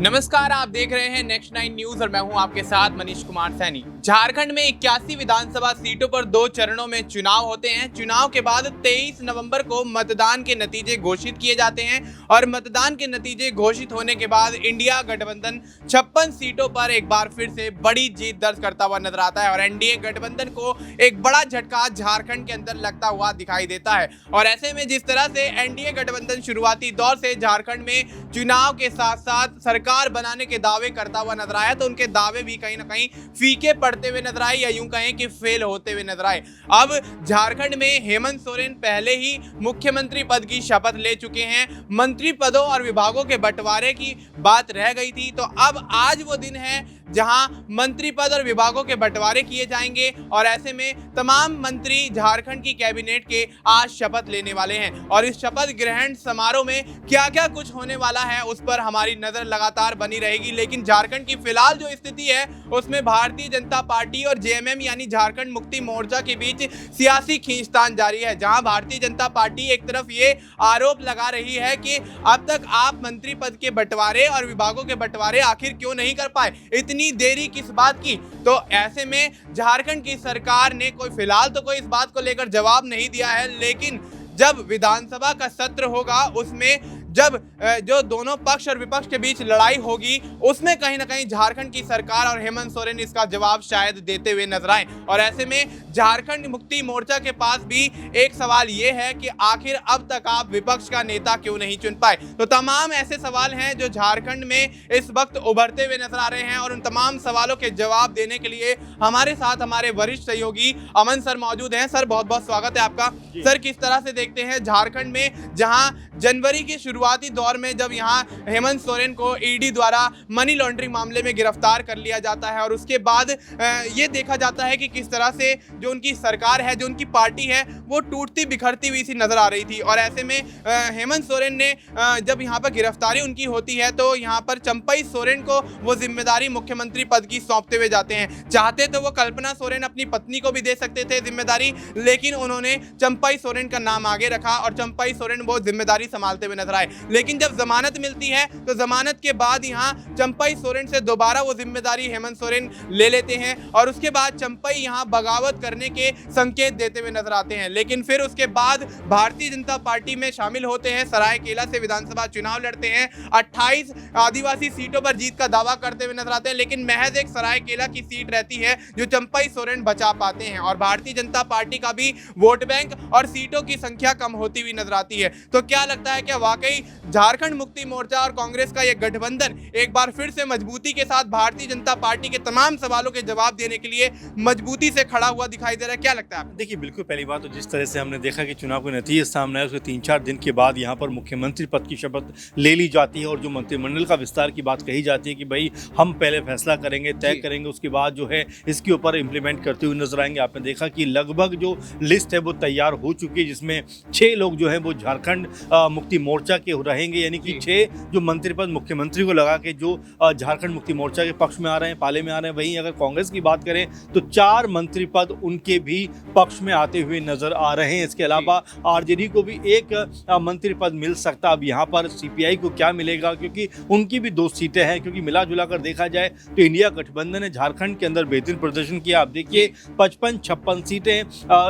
नमस्कार, आप देख रहे हैं नेक्स्ट 9 न्यूज और मैं हूं आपके साथ मनीष कुमार सैनी। झारखंड में 81 विधानसभा सीटों पर 2 चरणों में चुनाव होते हैं। चुनाव के बाद 23 नवंबर को मतदान के नतीजे घोषित किए जाते हैं और मतदान के नतीजे घोषित होने के बाद इंडिया गठबंधन 56 सीटों पर एक बार फिर से बड़ी जीत दर्ज करता हुआ नजर आता है और एनडीए गठबंधन को एक बड़ा झटका झारखंड के अंदर लगता हुआ दिखाई देता है। और ऐसे में जिस तरह से एनडीए गठबंधन शुरुआती दौर से झारखंड में चुनाव के साथ साथ सरकार बनाने के दावे करता हुआ नजर आया, तो उनके दावे भी कहीं ना कहीं फीके पड़ते हुए नजर आए या यूं कहें कि फेल होते हुए नजर आए। अब झारखंड में हेमंत सोरेन पहले ही मुख्यमंत्री पद की शपथ ले चुके हैं। मंत्री पदों और विभागों के बंटवारे की बात रह गई थी, तो अब आज वो दिन है जहां मंत्री पद और विभागों के बंटवारे किए जाएंगे और ऐसे में तमाम मंत्री झारखंड की कैबिनेट के आज शपथ लेने वाले हैं। और इस शपथ ग्रहण समारोह में क्या क्या कुछ होने वाला है उस पर हमारी नजर लगातार बनी रहेगी। लेकिन झारखंड की फिलहाल जो स्थिति है उसमें भारतीय जनता पार्टी और जेएमएम यानी झारखंड मुक्ति मोर्चा के बीच सियासी खींचतान जारी है, जहां भारतीय जनता पार्टी एक तरफ ये आरोप लगा रही है कि अब तक आप मंत्री पद के बंटवारे और विभागों के बंटवारे आखिर क्यों नहीं कर पाए, इतनी देरी किस बात की। तो ऐसे में झारखंड की सरकार ने फिलहाल तो कोई इस बात को लेकर जवाब नहीं दिया है, लेकिन जब विधानसभा का सत्र होगा उसमें जब जो दोनों पक्ष और विपक्ष के बीच लड़ाई होगी उसमें कहीं ना कहीं झारखंड की सरकार और हेमंत सोरेन इसका जवाब शायद देते हुए नजर आए। और ऐसे में झारखंड मुक्ति मोर्चा के पास भी एक सवाल ये है कि आखिर अब तक आप विपक्ष का नेता क्यों नहीं चुन पाए। तो तमाम ऐसे सवाल हैं जो झारखंड में इस वक्त उभरते हुए नजर आ रहे हैं और उन तमाम सवालों के जवाब देने के लिए हमारे साथ हमारे वरिष्ठ सहयोगी अमन सर मौजूद हैं। सर, बहुत बहुत स्वागत है आपका। सर, किस तरह से देखते हैं झारखंड में जहां जनवरी के शुरुआती दौर में जब यहां हेमंत सोरेन को ईडी द्वारा मनी लॉन्ड्रिंग मामले में गिरफ्तार कर लिया जाता है और उसके बाद ये देखा जाता है कि किस तरह से जो उनकी सरकार है, जो उनकी पार्टी है, वो टूटती बिखरती हुई सी नजर आ रही थी। और ऐसे में हेमंत सोरेन ने जब यहाँ पर गिरफ्तारी उनकी होती है तो यहाँ पर चंपई सोरेन को वो जिम्मेदारी मुख्यमंत्री पद की सौंपते हुए जाते हैं। चाहते तो वो कल्पना सोरेन अपनी पत्नी को भी दे सकते थे जिम्मेदारी, लेकिन उन्होंने चंपई सोरेन का नाम आगे रखा और चंपई सोरेन वो जिम्मेदारी संभालते हुए नजर आए। लेकिन जब जमानत मिलती है तो जमानत के बाद यहाँ चंपई सोरेन से दोबारा वो जिम्मेदारी हेमंत सोरेन ले लेते हैं और उसके बाद चंपई यहाँ बगावत करने के संकेत देते हुए नजर आते हैं। लेकिन फिर उसके बाद भारतीय जनता पार्टी में शामिल होते हैं, सरायकेला से विधानसभा चुनाव लड़ते हैं, 28 आदिवासी सीटों पर जीत का दावा करते हुए नजर आते हैं, लेकिन महज एक सरायकेला की सीट रहती है जो चंपई सोरेन बचा पाते हैं और भारतीय जनता पार्टी का भी वोट बैंक और सीटों की संख्या कम होती हुई नजर आती है। तो क्या लगता है कि वाकई झारखंड मुक्ति मोर्चा और कांग्रेस का यह गठबंधन एक बार फिर से मजबूती के साथ भारतीय जनता पार्टी के तमाम सवालों के जवाब देने के लिए मजबूती से खड़ा हुआ दिखाई दे रहा है? क्या लगता है? देखिए, बिल्कुल पहली बात तो जिस तरह से हमने देखा कि चुनाव के नतीजे सामने आए उसके 3-4 दिन के बाद यहाँ पर मुख्यमंत्री पद की शपथ ले ली जाती है और जो मंत्रिमंडल का विस्तार की बात कही जाती है कि भाई हम पहले फैसला करेंगे, तय करेंगे, उसके बाद जो है इसके ऊपर इम्प्लीमेंट करते हुए नजर आएंगे। आपने देखा कि लगभग जो लिस्ट है वो तैयार हो चुकी है, जिसमें 6 लोग जो है वो झारखंड मुक्ति मोर्चा के रहेंगे, यानी कि 6 जो मंत्री पद मुख्यमंत्री को लगा के जो झारखंड मुक्ति मोर्चा के पक्ष में आ रहे हैं, पाले में आ रहे हैं। वहीं अगर कांग्रेस की बात करें तो 4 मंत्री पद उनके भी पक्ष में आते हुए नजर आ रहे हैं। इसके अलावा आरजेडी को भी एक मंत्री पद मिल सकता। अब यहाँ पर सीपीआई को क्या मिलेगा, क्योंकि उनकी भी 2 सीटें हैं। क्योंकि मिला जुला कर देखा जाए तो इंडिया गठबंधन ने झारखंड के अंदर बेहतरीन प्रदर्शन किया। आप देखिए 55-56 सीटें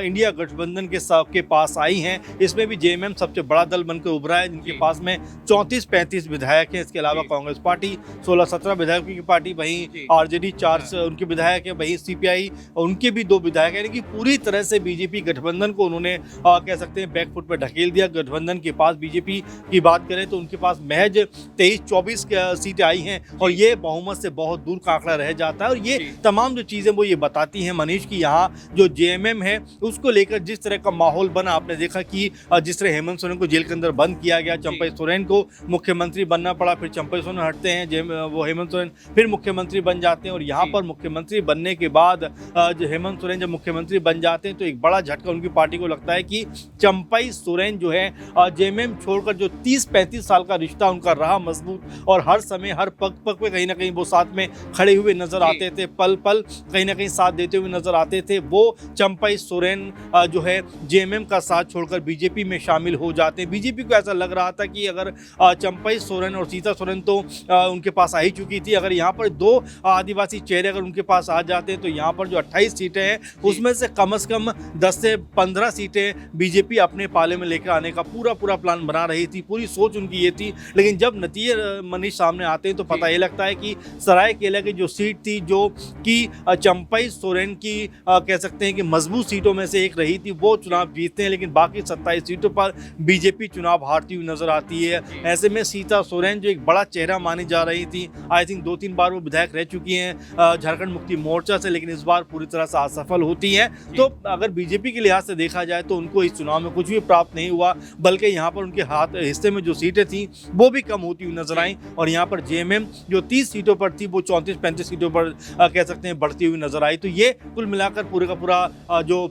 इंडिया गठबंधन के पास आई हैं। इसमें भी जेएमएम सबसे बड़ा दल बनकर उभरा है, जिनके पास में 34-35 विधायक हैं। इसके अलावा कांग्रेस पार्टी 16-17 विधायकों की पार्टी, वहीं आरजेडी 4 उनके विधायक है, वहीं सीपीआई उनके भी 2 विधायक हैं। यानी कि पूरी तरह से बीजेपी गठबंधन को उन्होंने कह सकते हैं बैकफुट पर ढकेल दिया। गठबंधन के पास बीजेपी की बात करें तो उनके पास महज 23-24 सीटें आई हैं और ये बहुमत से बहुत दूर का आंकड़ा रह जाता है। और ये तमाम जो चीज़ें वो ये बताती हैं मनीष की यहाँ जो जेएमएम है उसको लेकर जिस तरह का माहौल बना। आपने देखा कि जिस तरह हेमंत सोरेन को जेल के अंदर बंद किया गया, चंपई सोरेन को मुख्यमंत्री बनना पड़ा, फिर चंपई सोरेन हटते हैं, वो हेमंत सोरेन फिर मुख्यमंत्री बन जाते हैं। और यहाँ पर मुख्यमंत्री बनने के बाद जो हेमंत सोरेन जब मुख्यमंत्री बन जाते हैं तो एक बड़ा झटका उनकी पार्टी को लगता है कि चंपई सोरेन जो है जेएमएम छोड़कर जो 30-35 साल का रिश्ता उनका रहा मजबूत और हर समय हर पग पे कहीं ना कहीं वो साथ में खड़े हुए नजर आते थे, पल पल कहीं ना कहीं साथ देते हुए नजर आते थे। वो चंपई सोरेन जो है जेएमएम का साथ छोड़कर बीजेपी में शामिल हो जाते हैं। बीजेपी को ऐसा लग रहा था कि अगर चंपई सोरेन और सीता सोरेन तो उनके पास आ ही चुकी थी, अगर यहाँ पर 2 आदिवासी चेहरे अगर उनके पास आ जाते हैं तो यहाँ पर जो 28 सीटें हैं उसमें से कम 10 से 15 सीटें बीजेपी अपने पाले में लेकर आने का पूरा प्लान बना रही थी, पूरी सोच उनकी ये थी। लेकिन जब नतीजे मनीष सामने आते हैं तो पता ये लगता है कि सरायकेला की जो सीट थी, जो कि चंपई सोरेन की कह सकते हैं कि मजबूत सीटों में से एक रही थी, वो चुनाव जीतते हैं, लेकिन बाकी 27 सीटों पर बीजेपी चुनाव हारती हुई नजर आती है। ऐसे में सीता सोरेन जो एक बड़ा चेहरा मानी जा रही थी, आई थिंक 2-3 बार वो विधायक रह चुकी हैं झारखंड मुक्ति मोर्चा से, लेकिन इस बार पूरी तरह से असफल होती हैं। तो अगर बीजेपी के लिहाज से देखा जाए तो उनको इस चुनाव में कुछ भी प्राप्त नहीं हुआ, बल्कि यहाँ पर उनके हिस्से में जो सीटें थी वो भी कम होती हुई नजर आई, और यहाँ पर जेएमएम जो 30 सीटों पर थी वो 34-35 सीटों पर कह सकते हैं बढ़ती हुई नजर आई। तो ये कुल मिलाकर पूरे का पूरा जो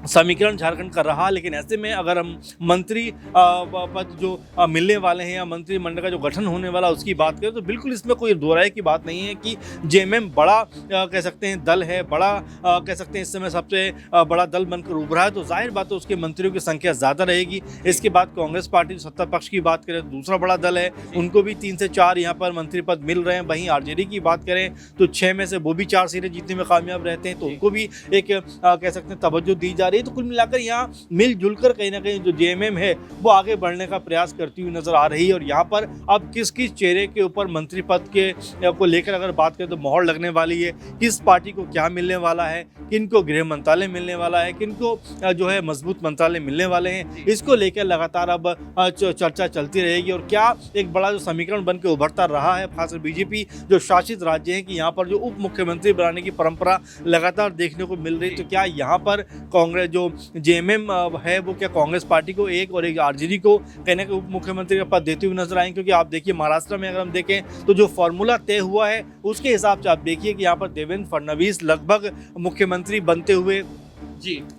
समीकरण झारखंड का रहा। लेकिन ऐसे में अगर हम मंत्री पद जो मिलने वाले हैं या मंत्रिमंडल का जो गठन होने वाला उसकी बात करें तो बिल्कुल इसमें कोई दो राय की बात नहीं है कि जेएमएम बड़ा कह सकते हैं दल है, बड़ा कह सकते हैं इस समय सबसे बड़ा दल बनकर उभरा है, तो जाहिर बात है उसके मंत्रियों की संख्या ज़्यादा रहेगी। इसके बाद कांग्रेस पार्टी सत्ता पक्ष की बात करें तो दूसरा बड़ा दल है, उनको भी 3 से 4 यहाँ पर मंत्री पद मिल रहे हैं। वहीं आरजेडी की बात करें तो 6 में से वो भी 4 सीटें जीतने में कामयाब रहते हैं, तो उनको भी एक कह सकते हैं तवज्जो दी जा रही है। तो कुल मिलाकर यहाँ मिलजुल कर कहीं ना कहीं जो जेएमएम है वो आगे बढ़ने का प्रयास करती हुई नजर आ रही है। और यहाँ पर अब किस किस चेहरे के ऊपर मंत्री पद के को लेकर अगर बात करें तो मोहर लगने वाली है, किस पार्टी को क्या मिलने वाला है, किनको गृह मंत्रालय मिलने वाला है, किनको जो है मजबूत मंत्रालय मिलने वाले हैं, इसको लेकर लगातार अब चर्चा चलती रहेगी। और क्या एक बड़ा जो समीकरण बनकर उभरता रहा है खासकर बीजेपी जो शासित राज्य है कि यहाँ पर जो उप मुख्यमंत्री बनाने की परंपरा लगातार देखने को मिल रही, तो क्या यहाँ पर कांग्रेस जो जेएमएम है वो क्या कांग्रेस पार्टी को एक और एक आरजेडी को कहने के उप मुख्यमंत्री का पद देते हुए नजर आएंगे? क्योंकि आप देखिए महाराष्ट्र में अगर हम देखें तो जो फॉर्मूला तय हुआ है उसके हिसाब से आप देखिए कि यहाँ पर देवेंद्र फडणवीस लगभग मुख्यमंत्री बनते हुए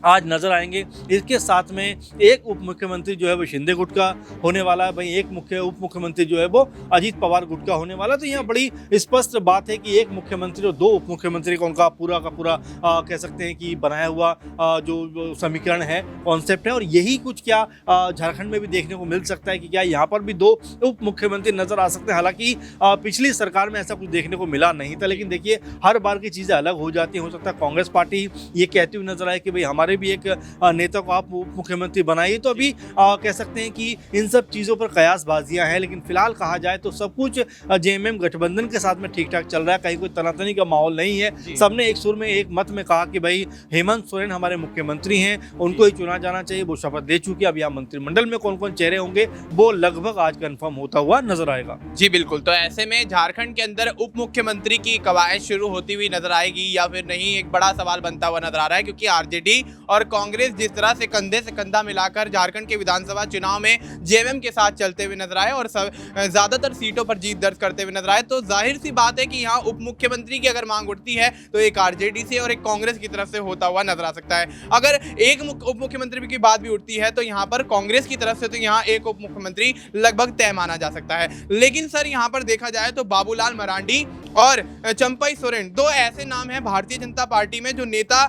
आज नजर आएंगे। इसके साथ में एक उप मुख्यमंत्री जो है वो शिंदे गुट का होने वाला है, वहीं एक उप मुख्यमंत्री जो है वो अजीत पवार गुट का होने वाला है। तो यहाँ बड़ी स्पष्ट बात है कि एक मुख्यमंत्री और 2 उप मुख्यमंत्री का उनका पूरा का पूरा कह सकते हैं कि बनाया हुआ जो समीकरण है, कॉन्सेप्ट है। और यही कुछ क्या झारखंड में भी देखने को मिल सकता है कि क्या यहाँ पर भी 2 उप मुख्यमंत्री नजर आ सकते हैं? हालांकि पिछली सरकार में ऐसा कुछ देखने को मिला नहीं था, लेकिन देखिए हर बार की चीज़ें अलग हो जाती हैं। हो सकता है कांग्रेस पार्टी ये कहती हुई नजर आए कि भाई हमारे भी एक नेता को आप उप मुख्यमंत्री बनाइए, तो अभी कह सकते हैं कि इन सब चीज़ों पर कयासबाजियां हैं। लेकिन फिलहाल कहा जाए तो सब कुछ जेएमएम गठबंधन के साथ में ठीक ठाक चल रहा है, कहीं कोई तनातनी का माहौल नहीं है। सबने एक सुर में एक मत में कहा कि भाई हेमंत सोरेन हमारे मुख्यमंत्री हैं, उनको ही चुना जाना चाहिए, वो शपथ दे चुके। अब यहाँ मंत्रिमंडल में कौन कौन चेहरे होंगे वो लगभग आज कंफर्म होता हुआ नजर आएगा। जी बिल्कुल। तो ऐसे में झारखंड के अंदर उप मुख्यमंत्री की कवायद शुरू होती हुई नजर आएगी या फिर नहीं, एक बड़ा सवाल बनता हुआ नजर आ रहा है, क्योंकि आरजेडी और कांग्रेस जिस तरह से कंधे से कंधा मिलाकर झारखंड के विधानसभा चुनाव में जेएमएम के साथ चलते हुए नजर आए और ज्यादातर सीटों पर जीत दर्ज करते हुए नजर आए, तो जाहिर सी बात है कि यहाँ उप मुख्यमंत्री की अगर मांग उठती है तो एक आरजेडी से और एक कांग्रेस की तरफ से होता हुआ नजर आ सकता है। अगर एक उप मुख्यमंत्री की बात भी उठती है तो यहाँ पर कांग्रेस की तरफ से तो यहाँ एक उप मुख्यमंत्री लगभग तय माना जा सकता है। लेकिन सर यहाँ पर देखा जाए तो बाबूलाल मरांडी और चंपई सोरेन 2 ऐसे नाम हैं भारतीय जनता पार्टी में जो नेता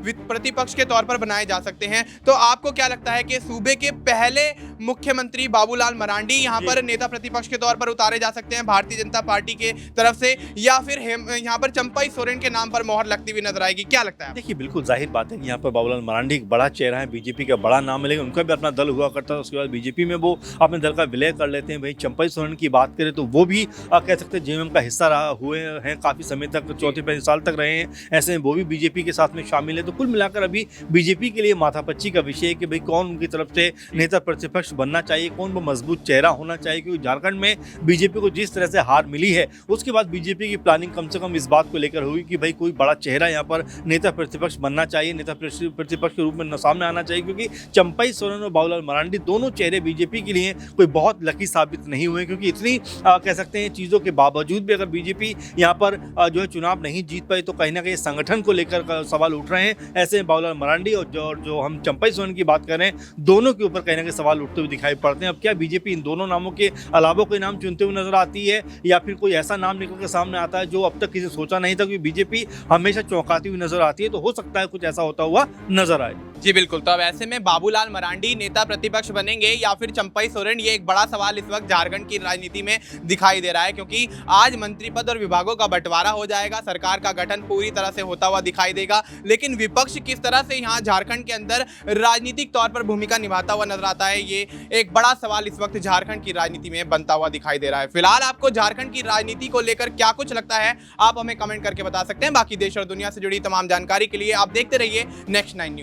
प्रतिपक्ष के तौर पर बनाए जा सकते हैं। तो आपको क्या लगता है कि सूबे के पहले मुख्यमंत्री बाबूलाल मरांडी यहाँ पर नेता प्रतिपक्ष के तौर पर उतारे जा सकते हैं भारतीय जनता पार्टी के तरफ से, या फिर यहाँ पर चंपई सोरेन के नाम पर मोहर लगती हुई नजर आएगी? क्या लगता है? देखिए बिल्कुल जाहिर बात है कि यहाँ पर बाबूलाल मरांडी एक बड़ा चेहरा है, बीजेपी का बड़ा नाम है, लेकिन उनका भी अपना दल हुआ करता है, उसके बाद बीजेपी में वो अपने दल का विलय कर लेते हैं। वहीं चंपई सोरेन की बात करें तो वो भी कह सकते हैं जेएमएम का हिस्सा रहा हुए हैं, काफी समय तक 34-35 साल तक रहे हैं, ऐसे में वो भी बीजेपी के साथ में शामिल है। तो कुल मिलाकर अभी बीजेपी के लिए माथापच्ची का विषय है कि भाई कौन उनकी तरफ से नेता प्रतिपक्ष बनना चाहिए, कौन वो मजबूत चेहरा होना चाहिए। क्योंकि झारखंड में बीजेपी को जिस तरह से हार मिली है उसके बाद बीजेपी की प्लानिंग कम से कम इस बात को लेकर हुई कि भाई कोई बड़ा चेहरा यहाँ पर नेता प्रतिपक्ष बनना चाहिए, नेता प्रतिपक्ष के रूप में सामने आना चाहिए। क्योंकि चंपई सोरेन और बाबूलाल मरांडी दोनों चेहरे बीजेपी के लिए कोई बहुत लकी साबित नहीं हुए, क्योंकि इतनी कह सकते हैं चीज़ों के बावजूद भी अगर बीजेपी यहाँ पर जो है चुनाव नहीं जीत पाई तो कहीं ना कहीं संगठन को लेकर सवाल उठ रहे हैं। ऐसे में बाबूलाल मरांडी और जो हम चंपई सोरेन की बात कर रहे हैं दोनों के ऊपर कहीं ना कहीं सवाल उठते हुए दिखाई पड़ते हैं। अब क्या बीजेपी इन दोनों नामों के अलावा कोई नाम चुनते हुए नजर आती है या फिर कोई ऐसा नाम निकल के सामने आता है जो अब तक किसी सोचा नहीं था? क्योंकि बीजेपी हमेशा चौंकाती हुई नजर आती है, तो हो सकता है कुछ ऐसा होता हुआ नजर आए। जी बिल्कुल। तो अब ऐसे में बाबूलाल मरांडी नेता प्रतिपक्ष बनेंगे या फिर चंपई सोरेन, ये एक बड़ा सवाल इस वक्त झारखंड की राजनीति में दिखाई दे रहा है, क्योंकि आज मंत्री पद और विभागों का बंटवारा हो जाएगा, सरकार का गठन पूरी तरह से होता हुआ दिखाई देगा, लेकिन विपक्ष किस तरह से यहाँ झारखंड के अंदर राजनीतिक तौर पर भूमिका निभाता हुआ नजर आता है, ये एक बड़ा सवाल इस वक्त झारखंड की राजनीति में बनता हुआ दिखाई दे रहा है। फिलहाल आपको झारखंड की राजनीति को लेकर क्या कुछ लगता है, आप हमें कमेंट करके बता सकते हैं। बाकी देश और दुनिया से जुड़ी तमाम जानकारी के लिए आप देखते रहिए नेक्स्ट 9 न्यूज।